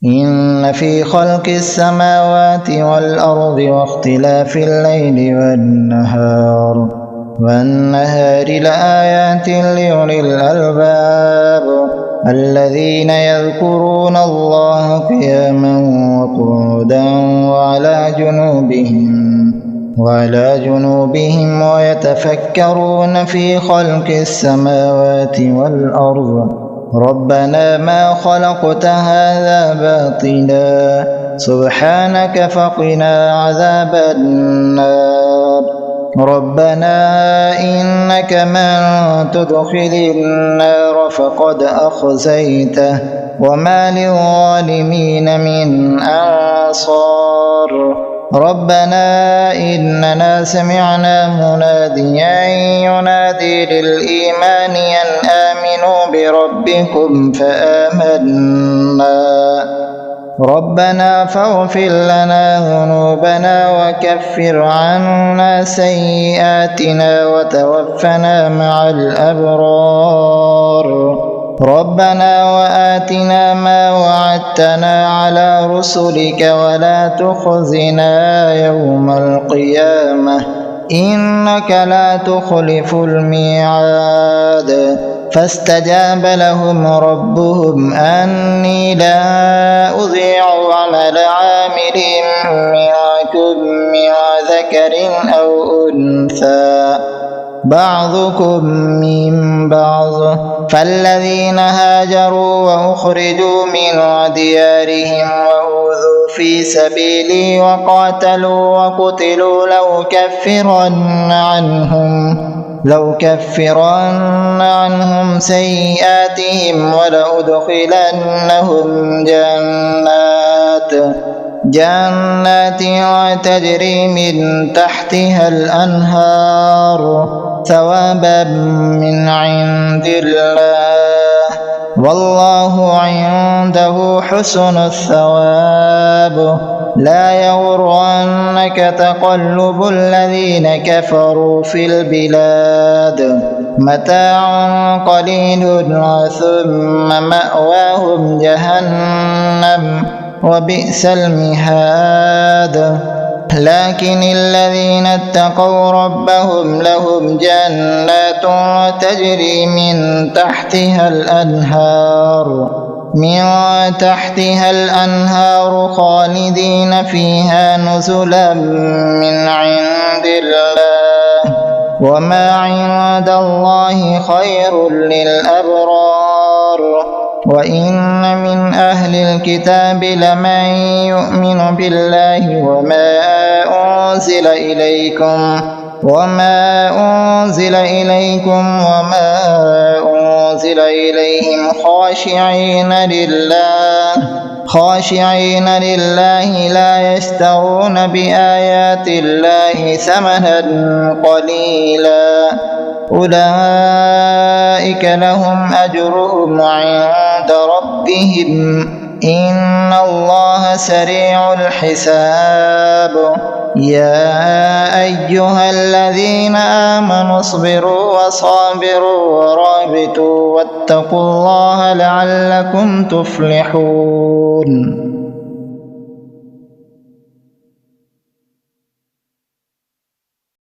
إن في خلق السماوات والأرض واختلاف الليل والنهار لآيات لأولي الألباب الذين يذكرون الله قياما وقعودا وعلى جنوبهم ويتفكرون في خلق السماوات والأرض ربنا ما خلقت هذا باطلا سبحانك فقنا عذاب النار ربنا إنك من تدخل النار فقد أخزيته وما للظالمين من أنصار ربنا إننا سمعنا مناديا ينادي للإيمان أن آمنوا بربكم فآمنا ربنا فاغفر لنا ذنوبنا وكفر عنا سيئاتنا وتوفنا مع الأبرار ربنا وآتنا ما وعدتنا على رسلك ولا تخزنا يوم القيامة إنك لا تخلف الميعاد فاستجاب لهم ربهم أني لا أضيع عمل عامل منكم من ذكر أو أنثى بعضكم من بعض فالذين هاجروا وأخرجوا من ديارهم وأوذوا في سبيلي وقاتلوا وقتلوا لأكفرن عنهم سيئاتهم ولأدخلنهم جنات تجري من تحتها الأنهار ثوابا من عند الله والله عنده حسن الثواب لا يغرنك تقلب الذين كفروا في البلاد متاع قليل ثم مأواهم جهنم وبئس المهاد لكن الذين اتقوا ربهم لهم جنات تجري من تحتها الأنهار خالدين فيها نزلا من عند الله وما عند الله خير للأبرار وإن من أهل الكتاب لمن يؤمن بالله وما أنزل إليكم وما أنزل إليهم خاشعين لله لا يشترون بآيات الله ثمنا قليلا أولئك لهم أجرهم عند ربهم إن الله سريع الحساب يا أيها الذين آمنوا اصبروا وصابروا ورابطوا واتقوا الله لعلكم تفلحون